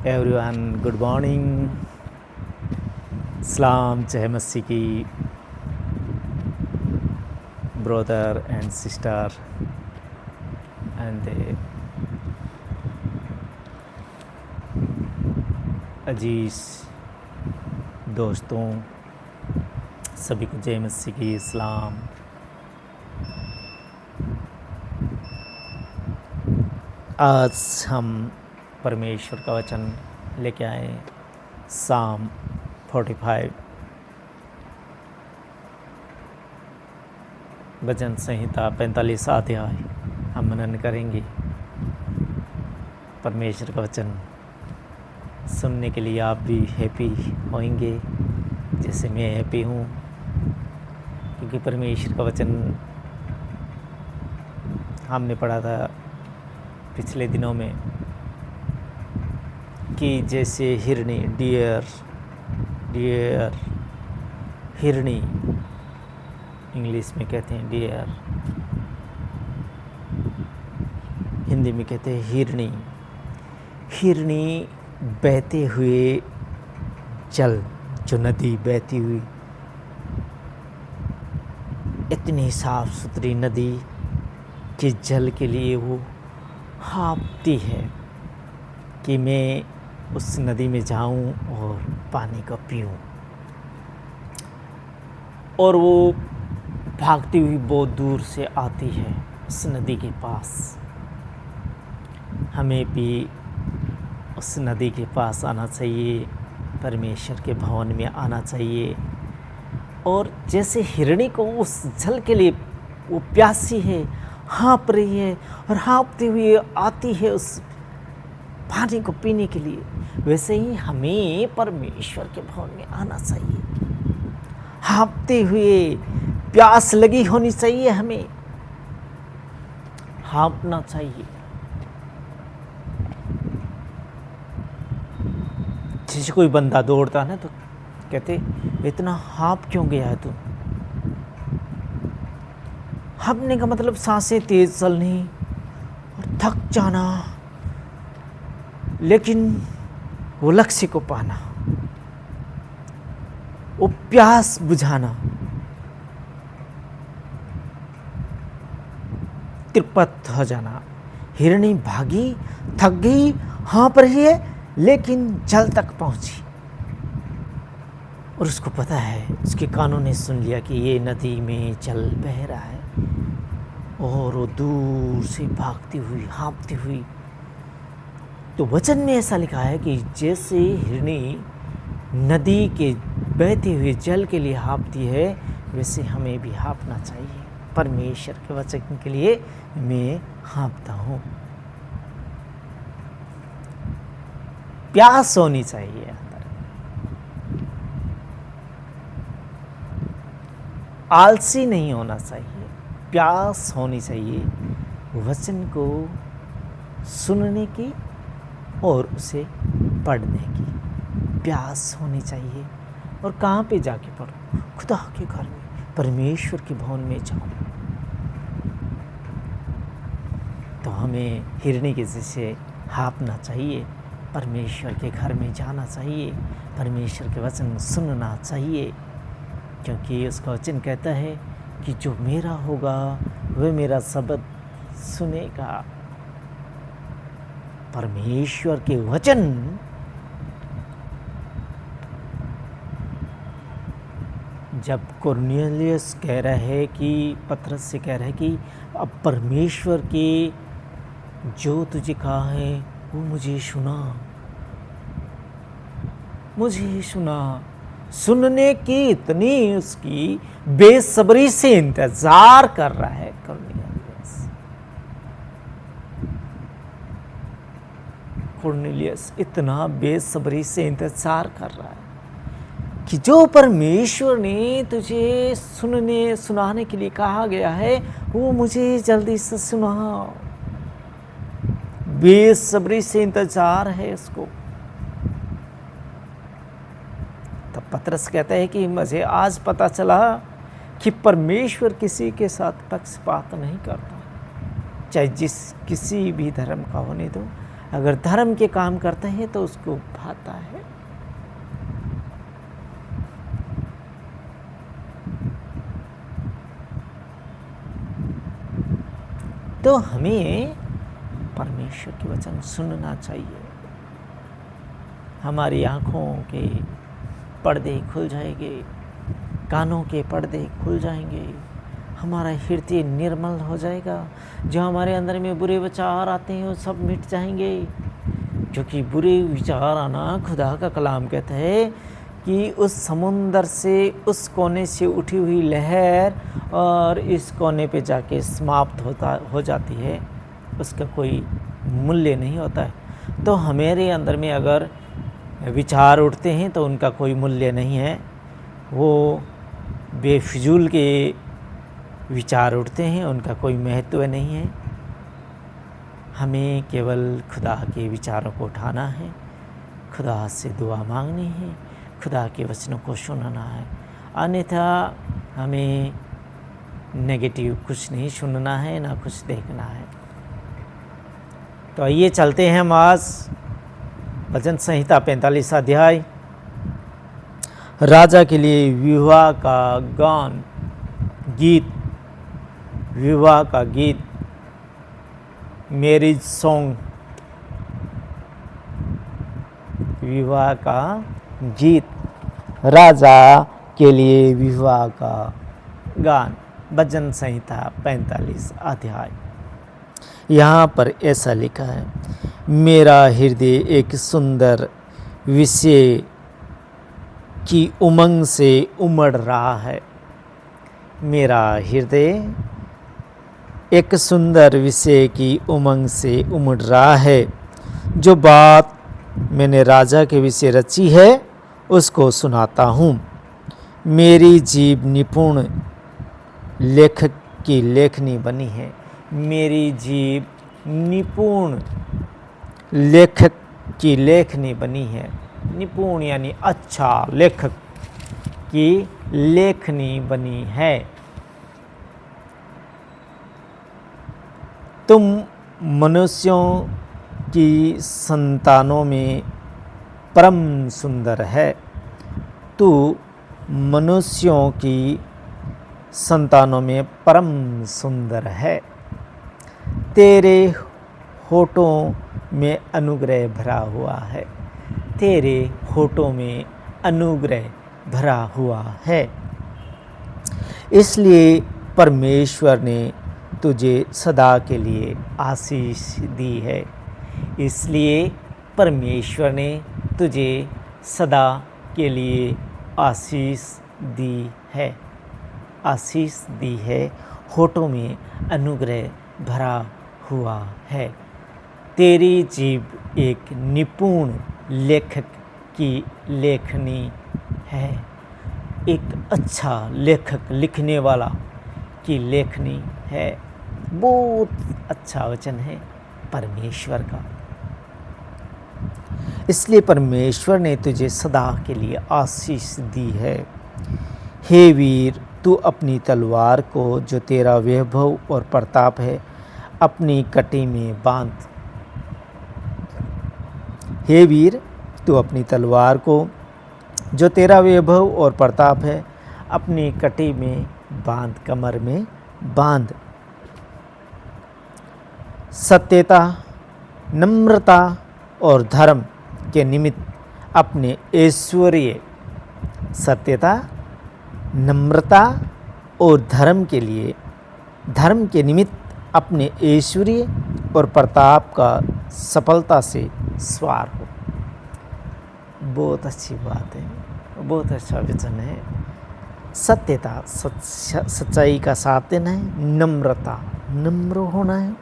Everyone, good morning. सलाम चाहे mushy की ब्रदर एंड सिस्टर एंड अजीज दोस्तों, सभी को जय मस्सी की सलाम। आज हम परमेश्वर का वचन लेके आए साम 45 भजन संहिता 45 अध्याय हम मनन करेंगे। परमेश्वर का वचन सुनने के लिए आप भी हैप्पी होंगे जैसे मैं हैप्पी हूँ, क्योंकि परमेश्वर का वचन हमने पढ़ा था पिछले दिनों में कि जैसे हिरनी डियर हिरनी इंग्लिश में कहते हैं डियर, हिंदी में कहते हैं हिरनी बहते हुए जल, जो नदी बहती हुई इतनी साफ सुथरी नदी के जल के लिए वो हाँफती है कि मैं उस नदी में जाऊं और पानी को पीऊं। और वो भागती हुई बहुत दूर से आती है उस नदी के पास। हमें भी उस नदी के पास आना चाहिए, परमेश्वर के भवन में आना चाहिए। और जैसे हिरणी को उस जल के लिए वो प्यासी है, हाँफ रही है और हाँफती हुई आती है उस पानी को पीने के लिए, वैसे ही हमें परमेश्वर के भवन में आना चाहिए। हाँफते हुए प्यास लगी होनी चाहिए, हमें हाँफना चाहिए। जैसे कोई बंदा दौड़ता है ना, तो कहते इतना हाँफ क्यों गया है तू। हाँफने का मतलब सांसें तेज चलनी और थक जाना, लेकिन वो लक्ष्य को पाना, वो प्यास बुझाना, तृप्त हो जाना। हिरणी भागी, थक गई, हाँफ रही है, लेकिन जल तक पहुंची और उसको पता है, उसके कानों ने सुन लिया कि ये नदी में जल बह रहा है। और वो दूर से भागती हुई, हाँफती हुई। तो वचन में ऐसा लिखा है कि जैसे हिरणी नदी के बहते हुए जल के लिए हाँफती है, वैसे हमें भी हाँफना चाहिए। परमेश्वर के वचन के लिए मैं हाँफता हूँ। प्यास होनी चाहिए अंदर, आलसी नहीं होना चाहिए, प्यास होनी चाहिए वचन को सुनने की और उसे पढ़ने की प्यास होनी चाहिए। और कहाँ पे जाके पढ़ो? खुदा के घर में, परमेश्वर के भवन में जाओ। तो हमें हिरनी के जैसे हाँफना चाहिए, परमेश्वर के घर में जाना चाहिए, परमेश्वर के वचन सुनना चाहिए, क्योंकि उसका वचन कहता है कि जो मेरा होगा वह मेरा शब्द सुनेगा। परमेश्वर के वचन जब कुरनेलियस कह रहा है कि पतरस से कह रहा है कि अब परमेश्वर के जो तुझे कहा है वो मुझे सुना, सुनने की इतनी उसकी बेसब्री से इंतजार कर रहा है कुरनेलियस इतना बेसब्री से इंतजार कर रहा है कि जो परमेश्वर ने तुझे सुनाने के लिए कहा गया है वो मुझे जल्दी से सुना। बेसब्री से इंतजार है उसको। तब पतरस कहता है कि मुझे आज पता चला कि परमेश्वर किसी के साथ पक्षपात नहीं करता, चाहे किसी भी धर्म का होने दो। अगर धर्म के काम करता है तो उसको भाता है। तो हमें परमेश्वर के वचन सुनना चाहिए। हमारी आँखों के पर्दे खुल जाएंगे, कानों के पर्दे खुल जाएंगे, हमारा हृदय निर्मल हो जाएगा। जो हमारे अंदर में बुरे विचार आते हैं वो सब मिट जाएंगे, क्योंकि बुरे विचार आना, खुदा का कलाम कहता है कि उस समुंदर से, उस कोने से उठी हुई लहर और इस कोने पे जाके समाप्त हो जाती है, उसका कोई मूल्य नहीं होता है। तो हमारे अंदर में अगर विचार उठते हैं तो उनका कोई मूल्य नहीं है, वो बेफिजूल के विचार उठते हैं, उनका कोई महत्व नहीं है। हमें केवल खुदा के विचारों को उठाना है, खुदा से दुआ मांगनी है, खुदा के वचनों को सुनना है। अन्यथा हमें नेगेटिव कुछ नहीं सुनना है, ना कुछ देखना है। तो आइए चलते हैं हम आज भजन संहिता 45 अध्याय, राजा के लिए विवाह का गान, गीत, विवाह का गीत, मैरिज सॉन्ग, विवाह का गीत, राजा के लिए विवाह का गान, भजन संहिता 45 अध्याय। यहाँ पर ऐसा लिखा है, मेरा हृदय एक सुंदर विषय की उमंग से उमड़ रहा है। मेरा हृदय एक सुंदर विषय की उमंग से उमड़ रहा है। जो बात मैंने राजा के विषय रची है उसको सुनाता हूँ। मेरी जीभ निपुण लेखक की लेखनी बनी है। मेरी जीभ निपुण लेखक की लेखनी बनी है। निपुण यानी अच्छा लेखक की लेखनी बनी है। तुम मनुष्यों की संतानों में परम सुंदर है। तू मनुष्यों की संतानों में परम सुंदर है। तेरे होठों में अनुग्रह भरा हुआ है। तेरे होठों में अनुग्रह भरा हुआ है। इसलिए परमेश्वर ने तुझे सदा के लिए आशीष दी है। इसलिए परमेश्वर ने तुझे सदा के लिए आशीष दी है। आशीष दी है, होठों में अनुग्रह भरा हुआ है। तेरी जीभ एक निपुण लेखक की लेखनी है। एक अच्छा लेखक, लिखने वाला की लेखनी है। बहुत अच्छा वचन है परमेश्वर का। इसलिए परमेश्वर ने तुझे सदा के लिए आशीष दी है। हे वीर, तू अपनी तलवार को, जो तेरा वैभव और प्रताप है, अपनी कटी में बांध। हे वीर, तू अपनी तलवार को, जो तेरा वैभव और प्रताप है, अपनी कटी में बांध, कमर में बांध। सत्यता, नम्रता और धर्म के निमित्त अपने ऐश्वर्य, सत्यता, नम्रता और धर्म के लिए, धर्म के निमित्त अपने ऐश्वर्य और प्रताप का सफलता से स्वार हो। बहुत अच्छी बात है, बहुत अच्छा वचन है। सत्यता, सच्चाई का साथ देना है। नम्रता, नम्र होना है।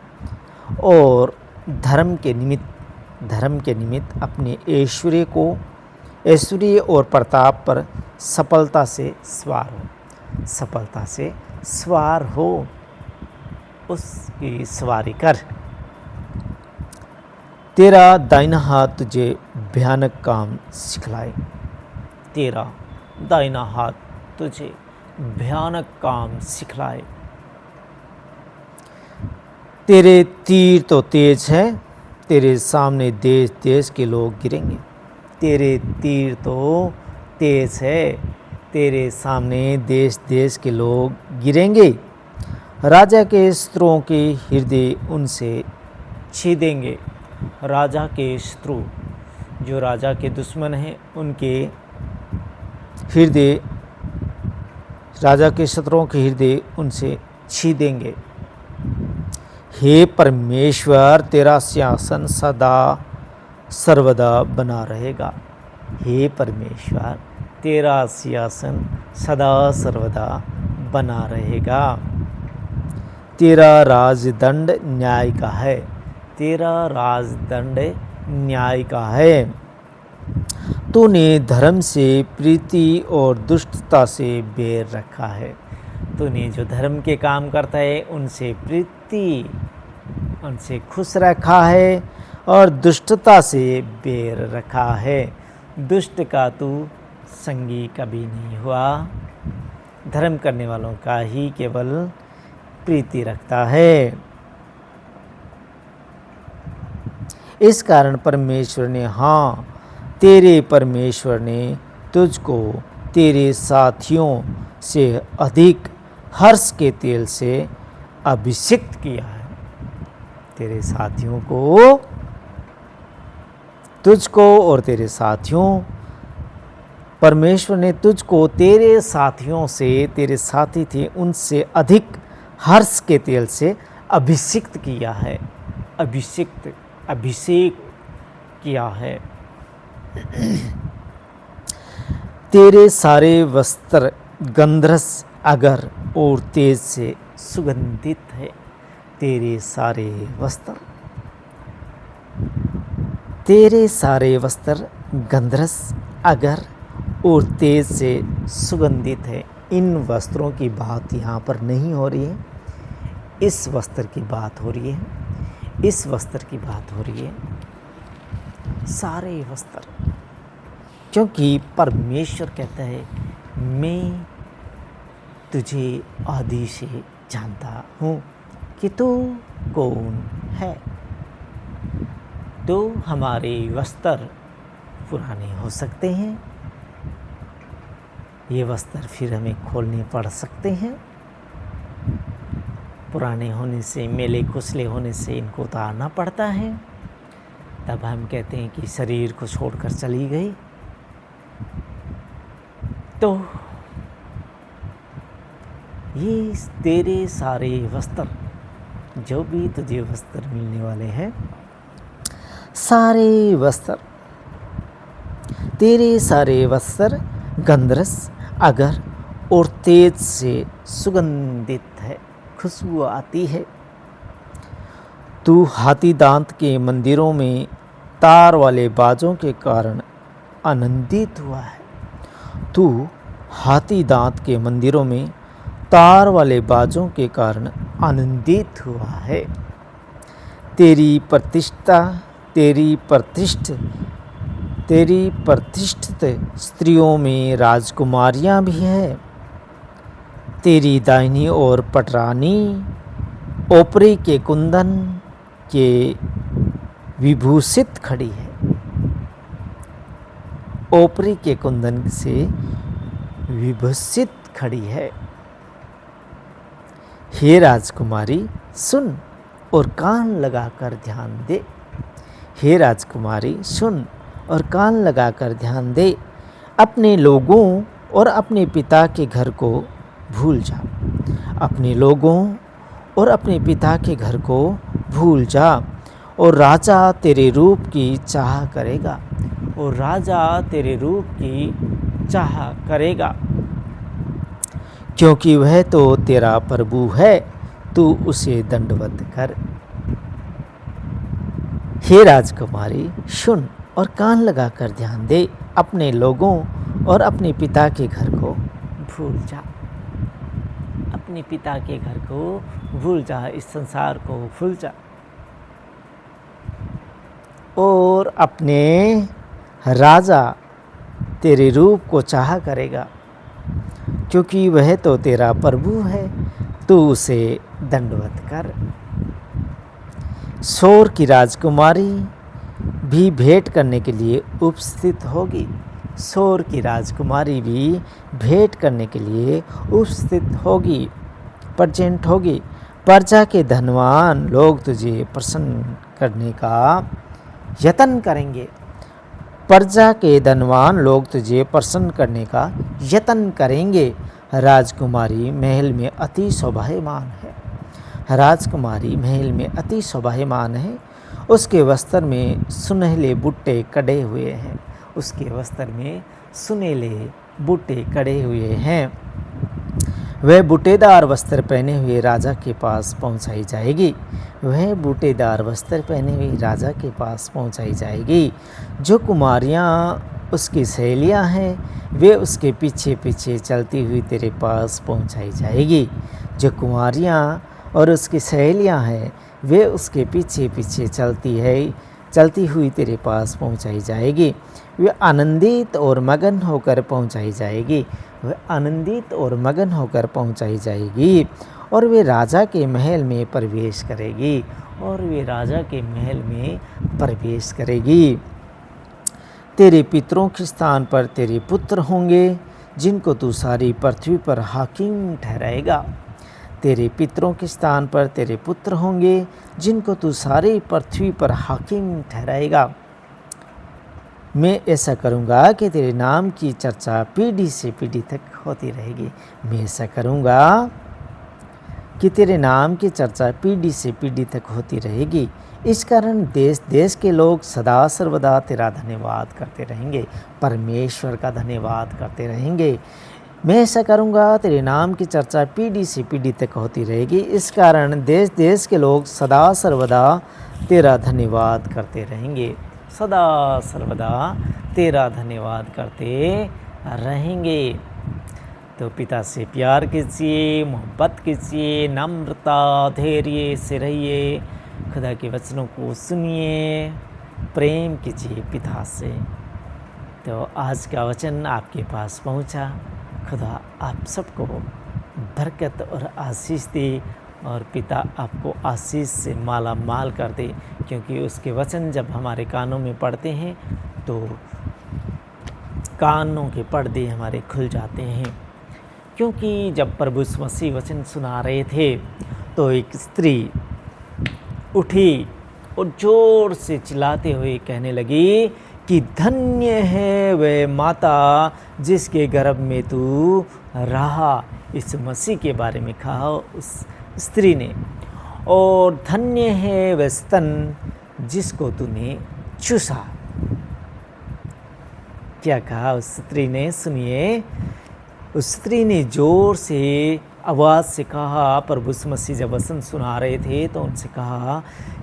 और धर्म के निमित्त अपने ऐश्वर्य को, ऐश्वर्य और प्रताप पर सफलता से स्वार हो। सफलता से स्वार हो, उसकी सवारी कर। तेरा दाहिना हाथ तुझे भयानक काम सिखलाए। तेरा दाहिना हाथ तुझे भयानक काम सिखलाए। तेरे तीर तो तेज है, तेरे सामने देश देश के लोग गिरेंगे। तेरे तीर तो तेज है, तेरे सामने देश देश के लोग गिरेंगे। राजा के शत्रुओं के हृदय उनसे छीदेंगे। राजा के शत्रु, जो राजा के दुश्मन हैं, उनके हृदय, राजा के शत्रुओं के हृदय उनसे छीदेंगे। हे परमेश्वर, तेरा सिंहासन सदा सर्वदा बना रहेगा। हे परमेश्वर, तेरा सिंहासन सदा सर्वदा बना रहेगा। तेरा राजदंड न्याय का है, तेरा राजदंड न्याय का है। तूने धर्म से प्रीति और दुष्टता से बैर रखा है। तूने जो धर्म के काम करता है उनसे प्रीति, उनसे खुश रखा है, और दुष्टता से बैर रखा है। दुष्ट का तू संगी कभी नहीं हुआ, धर्म करने वालों का ही केवल प्रीति रखता है। इस कारण परमेश्वर ने, हाँ, तेरे परमेश्वर ने तुझको तेरे साथियों से अधिक हर्ष के तेल से अभिषिक्त किया है। तेरे साथियों को, तुझको और तेरे साथियों, परमेश्वर ने तुझको तेरे साथियों से, तेरे साथी थे उनसे अधिक हर्ष के तेल से अभिषिक्त किया है। अभिषिक्त, अभिषेक किया है। तेरे सारे वस्त्र गंधरस, अगर और तेज से सुगंधित है। तेरे सारे वस्त्र, तेरे सारे वस्त्र गंधरस, अगर और तेज से सुगंधित है। इन वस्त्रों की बात यहाँ पर नहीं हो रही है, इस वस्त्र की बात हो रही है, इस वस्त्र की बात हो रही है, सारे वस्त्र। क्योंकि परमेश्वर कहता है, मैं तुझे आदि से जानता हूँ कि तू कौन है। तो हमारे वस्त्र पुराने हो सकते हैं, ये वस्त्र फिर हमें खोलने पड़ सकते हैं। पुराने होने से, मेले कुचले होने से इनको उतारना पड़ता है। तब हम कहते हैं कि शरीर को छोड़कर चली गई। तो ये तेरे सारे वस्त्र, जो भी तुझे वस्त्र मिलने वाले हैं, सारे वस्त्र, तेरे सारे वस्त्र गंधरस, अगर और तेज से सुगंधित है, खुशबू आती है। तू हाथी दांत के मंदिरों में तार वाले बाजों के कारण आनंदित हुआ है। तू हाथी दांत के मंदिरों में तार वाले बाजों के कारण आनंदित हुआ है। तेरी प्रतिष्ठा, तेरी प्रतिष्ठित स्त्रियों में राजकुमारियां भी है। तेरी दाहिनी ओर पटरानी ओपरे के कुंदन के विभूषित खड़ी है। ओपरे के कुंदन से विभूषित खड़ी है। हे राजकुमारी, सुन और कान लगाकर ध्यान दे। हे राजकुमारी, सुन और कान लगाकर ध्यान दे। अपने लोगों और अपने पिता के घर को भूल जा। अपने लोगों और अपने पिता के घर को भूल जा, और राजा तेरे रूप की चाह करेगा। और राजा तेरे रूप की चाह करेगा, क्योंकि वह तो तेरा प्रभु है, तू उसे दंडवत कर। हे राजकुमारी, सुन और कान लगाकर ध्यान दे। अपने लोगों और अपने पिता के घर को भूल जा। अपने पिता के घर को भूल जा, इस संसार को भूल जा, और अपने राजा तेरे रूप को चाहा करेगा, क्योंकि वह तो तेरा प्रभु है, तू उसे दंडवत कर। शोर की राजकुमारी भी भेंट करने के लिए उपस्थित होगी। शोर की राजकुमारी भी भेंट करने के लिए उपस्थित होगी, प्रजेंट होगी। प्रजा के धनवान लोग तुझे प्रसन्न करने का यत्न करेंगे। प्रजा के धनवान लोग तुझे प्रसन्न करने का यत्न करेंगे। राजकुमारी महल में अति शोभायमान है। राजकुमारी महल में अति शोभायमान है। उसके वस्त्र में सुनहले बूटे कड़े हुए हैं। उसके वस्त्र में सुनहले बूटे कड़े हुए हैं। वह बूटेदार वस्त्र पहने हुए राजा के पास पहुंचाई जाएगी। वह बूटेदार वस्त्र पहने हुए राजा के पास पहुंचाई जाएगी। जो कुमारियां उसकी सहेलियां हैं वे उसके पीछे पीछे चलती हुई तेरे पास पहुंचाई जाएगी। जो कुमारियां और उसकी सहेलियां हैं वे उसके पीछे पीछे चलती हुई तेरे पास पहुंचाई जाएगी। वे आनंदित और मगन होकर पहुंचाई जाएगी। वह आनंदित और मगन होकर पहुंचाई जाएगी और वे राजा के महल में प्रवेश करेगी। और वे राजा के महल में प्रवेश करेगी। तेरे पितरों के स्थान पर तेरे पुत्र होंगे जिनको तू सारी पृथ्वी पर हाकिम ठहराएगा। तेरे पितरों के स्थान पर तेरे पुत्र होंगे जिनको तू सारी पृथ्वी पर हाकिम ठहराएगा। मैं ऐसा करूँगा कि तेरे नाम की चर्चा पीढ़ी से पीढ़ी तक होती रहेगी। मैं ऐसा करूँगा कि तेरे नाम की चर्चा पीढ़ी से पीढ़ी तक होती रहेगी। इस कारण देश देश के लोग सदा सर्वदा तेरा धन्यवाद करते रहेंगे, परमेश्वर का धन्यवाद करते रहेंगे। मैं ऐसा करूँगा तेरे नाम की चर्चा पीढ़ी से पीढ़ी तक होती रहेगी। इस कारण देश देश के लोग सदा सर्वदा तेरा धन्यवाद करते रहेंगे, सदा सर्वदा तेरा धन्यवाद करते रहेंगे। तो पिता से प्यार कीजिए, मोहब्बत कीजिए, नम्रता धैर्य से रहिए, खुदा के वचनों को सुनिए, प्रेम कीजिए पिता से। तो आज का वचन आपके पास पहुंचा। खुदा आप सबको बरकत और आशीष दे और पिता आपको आशीष से माला माल कर दे, क्योंकि उसके वचन जब हमारे कानों में पड़ते हैं तो कानों के पर्दे हमारे खुल जाते हैं। क्योंकि जब प्रभु यीशु मसीह वचन सुना रहे थे तो एक स्त्री उठी और ज़ोर से चिल्लाते हुए कहने लगी कि धन्य है वह माता जिसके गर्भ में तू रहा। इस मसीह के बारे में कहा उस स्त्री ने। और धन्य है वह स्तन जिसको तूने चूसा। क्या कहा उस स्त्री ने? सुनिए, उस स्त्री ने जोर से आवाज़ से कहा, प्रभु यीशु मसीह जब वचन सुना रहे थे तो उनसे कहा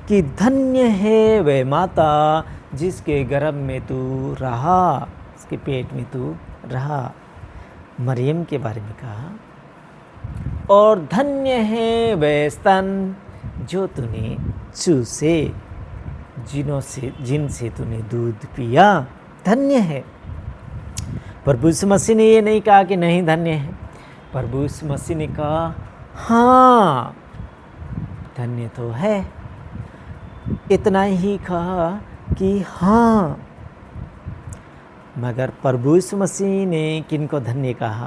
कि धन्य है वह माता जिसके गर्भ में तू रहा, उसके पेट में तू रहा। मरियम के बारे में कहा। और धन्य है वह स्तन जो तूने चूसे, जिनसे तूने दूध पिया, धन्य है। प्रभु यीशु मसीह ने ये नहीं कहा कि नहीं धन्य है। प्रभु यीशु मसीह ने कहा हाँ धन्य तो है। इतना ही कहा कि हाँ। मगर प्रभु यीशु मसीह ने किनको धन्य कहा?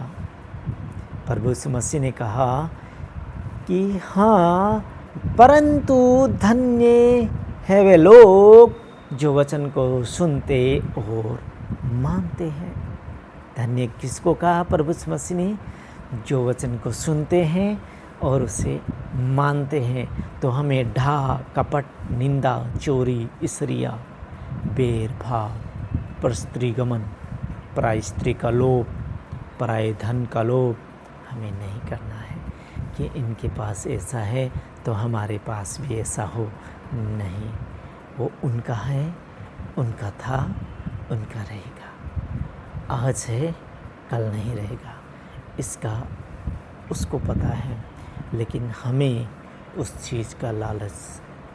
प्रभु यीशु मसीह ने कहा कि हाँ, परंतु धन्य है वे लोग जो वचन को सुनते और मानते हैं। धन्य किसको कहा प्रभु यीशु मसीह ने? जो वचन को सुनते हैं और उसे मानते हैं। तो हमें ढा, कपट, निंदा, चोरी, इसरिया, बैर भाव, परस्त्री गमन, पराई स्त्री का लोभ, पराए धन का लोभ हमें नहीं करना है कि इनके पास ऐसा है तो हमारे पास भी ऐसा हो। नहीं, वो उनका है, उनका था, उनका रहेगा। आज है, कल नहीं रहेगा, इसका उसको पता है। लेकिन हमें उस चीज़ का लालच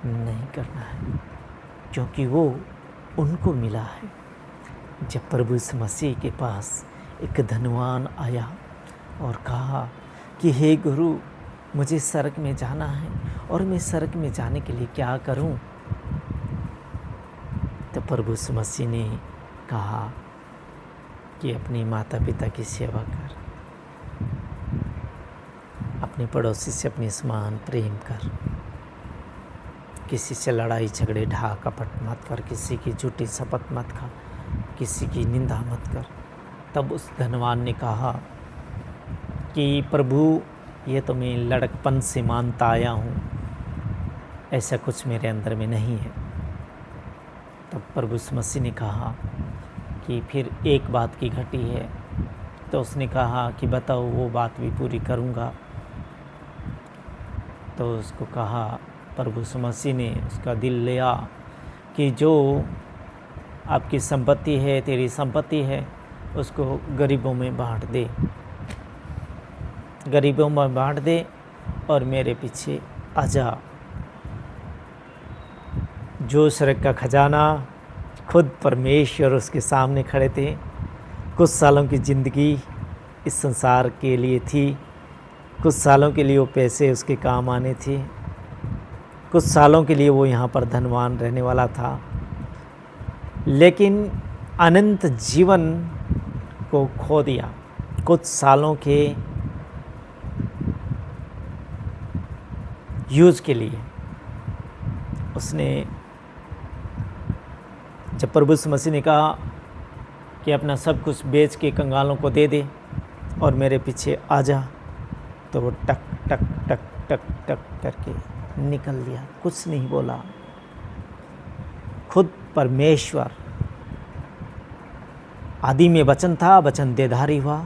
नहीं करना है, क्योंकि वो उनको मिला है। जब प्रभु यीशु मसीह के पास एक धनवान आया और कहा कि हे गुरु, मुझे स्वर्ग में जाना है और मैं स्वर्ग में जाने के लिए क्या करूं? तो प्रभु यीशु मसीह ने कहा कि अपने माता पिता की सेवा कर, अपने पड़ोसी से अपने समान प्रेम कर, किसी से लड़ाई झगड़े ढा कपट मत कर, किसी की झूठी शपथ मत खा, किसी की निंदा मत कर। तब उस धनवान ने कहा कि प्रभु, ये तो मैं लड़कपन से मानता आया हूँ, ऐसा कुछ मेरे अंदर में नहीं है। तब प्रभु यीशु मसीह ने कहा कि फिर एक बात की घटी है। तो उसने कहा कि बताओ, वो बात भी पूरी करूँगा। तो उसको कहा, प्रभु यीशु मसीह ने उसका दिल लिया कि जो आपकी संपत्ति है, तेरी संपत्ति है, उसको गरीबों में बांट दे, गरीबों में बांट दे और मेरे पीछे आ जा। जो स्वर्ग का खजाना खुद परमेश्वर उसके सामने खड़े थे। कुछ सालों की ज़िंदगी इस संसार के लिए थी, कुछ सालों के लिए वो पैसे उसके काम आने थे, कुछ सालों के लिए वो यहाँ पर धनवान रहने वाला था, लेकिन अनंत जीवन को खो दिया। कुछ सालों के यूज़ के लिए उसने, जब प्रभु यीशु मसीह ने कहा कि अपना सब कुछ बेच के कंगालों को दे दे और मेरे पीछे आ जा, तो वो टक टक टक टक टक करके निकल लिया, कुछ नहीं बोला। खुद परमेश्वर, आदि में वचन था, वचन देहधारी हुआ,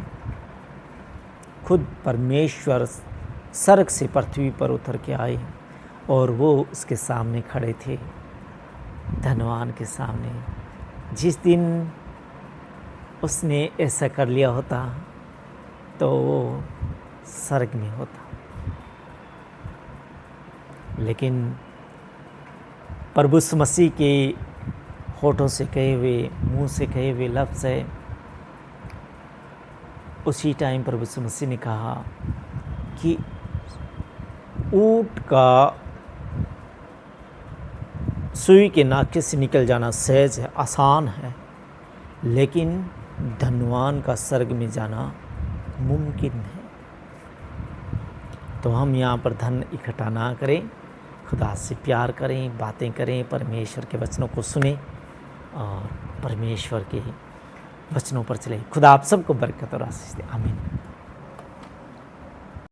खुद परमेश्वर स्वर्ग से पृथ्वी पर उतर के आए और वो उसके सामने खड़े थे, धनवान के सामने। जिस दिन उसने ऐसा कर लिया होता तो वो स्वर्ग में होता, लेकिन प्रभु यीशु मसीह के होठों से कहे हुए, मुंह से कहे हुए लफ्ज़ है। उसी टाइम प्रभु यीशु मसीह ने कहा कि ऊँट का सुई के नाके से निकल जाना सहज है, आसान है, लेकिन धनवान का स्वर्ग में जाना मुमकिन है। तो हम यहाँ पर धन इकट्ठा ना करें, खुदा से प्यार करें, बातें करें, परमेश्वर के वचनों को सुने और परमेश्वर के वचनों पर चले। खुदा आप सबको बरकत और आशीष दे। आमीन।